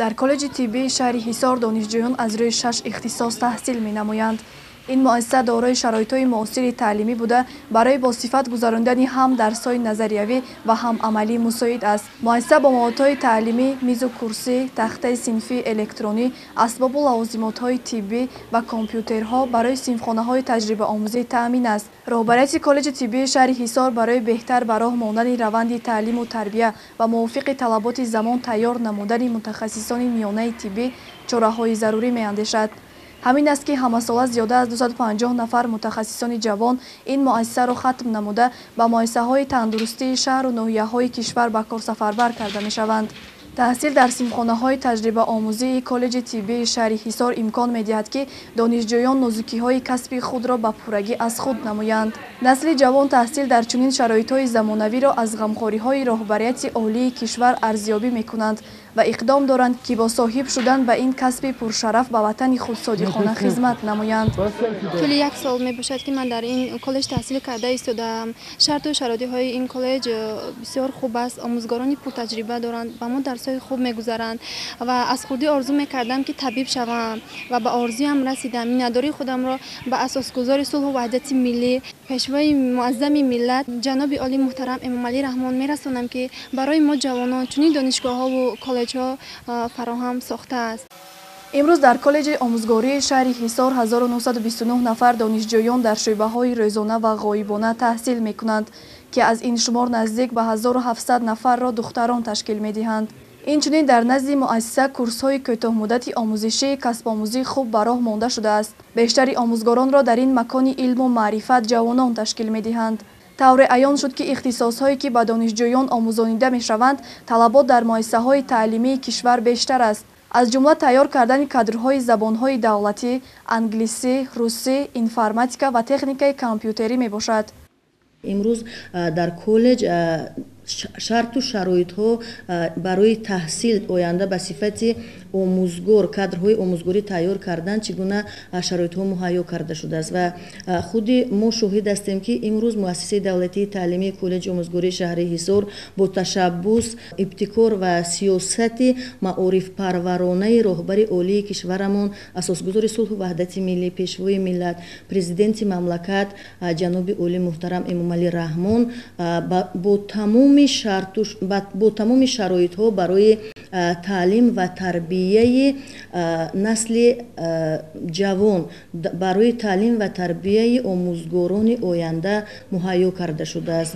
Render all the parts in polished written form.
дар коллеҷи тиббии шаҳри ҳисор донишҷӯён аз рӯи 6 ихтисос таҳсил менамоянд. ин муассиса дорои шароитҳои муосири таълимӣ буда барои босифат гузарондани ҳам дарсҳои назариявӣ ва ҳам амалӣ мусоид аст. муассиса бо маводҳои таълимӣ, мизу курсӣ, тахтаи синфӣ электронӣ, асбобу лавозимотҳои тиббӣ ва компютерҳо барои синфхонаҳои таҷрибаомӯзӣ таъмин аст. роҳбарияти коллеҷи тиббии шаҳри ҳисор барои беҳтар ба роҳ мондани раванди таълиму тарбия ва мувофиқи талаботи замон тайёр намудани мутахассисони миёнаи тиббӣ чораҳои зарурӣ меандешад. ҳамин аст ки ҳамасола зиёда аз 250 нафар мутахассисони ҷавон ин муассисаро хатм намуда ба муассисаҳои тандурустии шаҳру ноҳияҳои кишвар ба кор сафарбар карда мешаванд. таҳсил дар синфхонаҳои таҷрибаомӯзии коллеҷи тиббии шаҳри ҳисор имкон медиҳад ки донишҷӯён нозукиҳои касби худро ба пуррагӣ аз худ намоянд. насли ҷавон таҳсил дар чунин шароитҳои замонавиро аз ғамхориҳои роҳбарияти олии кишвар арзёбӣ мекунанд ва иқдом доранд ки бо соҳиб шудан ба ин касби пуршараф ба ватани худ содиқона хизмат намоянд. тӯли 1 сол мебошад ки ман дар ин коллеҷ таҳсил карда истодаам. шарту шароитҳои ин коллеҷ бисёр хуб аст. омӯзгорони пуртаҷриба доранд, ба мо дарсҳои хуб мегузаранд ва аз хурдӣ орзу мекардам ки табиб шавам ва ба орзуям расидам. миннатдории худамро ба асосгузори сулҳу ваҳдати миллӣ, пешвои муаззами миллат ҷаноби олии муҳтарам эмомалӣ раҳмон мерасонам ки барои мо ҷавонон чунин донишгоҳҳову коллеҷҳо фароҳам сохтааст. имрӯз дар коллеҷи омӯзгории шаҳри ҳисор 1929 нафар донишҷӯён дар шӯъбаҳои рӯзона ва ғоибона таҳсил мекунанд ки аз ин шумор наздик ба 1700 нафарро духтарон ташкил медиҳанд. инчунин дар назди муассиса курсҳои кӯтоҳмуддати омӯзишии касбомӯзӣ хуб ба роҳ монда шудааст. бештари омӯзгоронро дар ин макони илму маърифат ҷавонон ташкил медиҳанд. тавре аён шуд ки ихтисосҳое ки ба донишҷӯён омӯзонида мешаванд талабот дар муассисаҳои таълимии кишвар бештар аст. аз ҷумла тайёр кардани кадрҳои забонҳои давлатӣ, англисӣ, русӣ, информатика ва техникаи компютерӣ мебошад. имрӯз дар коллеҷ шарту шароитҳо барои таҳсил оянда ба сифати омӯзгор кадрҳои омӯзгорӣ тайёр кардан чӣ гуна шароитҳо муҳайё карда шудааст ва худи мо шоҳид ҳастем ки имрӯз муассисаи давлатии таълимии коллеҷи омӯзгории шаҳри ҳисор бо ташаббус ибтикор ва сиёсати маорифпарваронаи роҳбари олии кишварамон асосгузори сулҳу ваҳдати миллӣ пешвои миллат президенти мамлакат ҷаноби олии муҳтарам эмомалӣ раҳмон бо тамоми шароитҳо барои таълим ва тарбияи насли ҷавон барои таълим ва тарбияи омӯзгорони оянда муҳайё карда шудааст.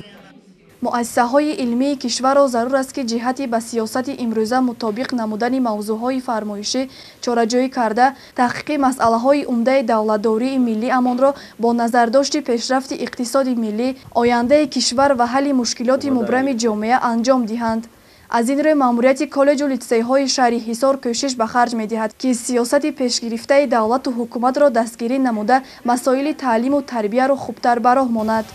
муассисаҳои илмии кишварро зарур аст ки ҷиҳати ба сиёсати имрӯза мутобиқ намудани мавзӯъҳои фармоишӣ чораҷӯӣ карда таҳқиқи масъалаҳои умдаи давлатдории миллиамонро бо назардошти пешрафти иқтисоди миллӣ, ояндаи кишвар ва ҳалли мушкилоти мубрами ҷомеа анҷом диҳанд. аз ин рӯ маъмурияти коллеҷу литсейҳои шаҳри ҳисор кӯшиш ба харҷ медиҳад ки сиёсати пешгирифтаи давлату ҳукуматро дастгирӣ намуда масоили таълиму тарбияро хубтар ба роҳ монад.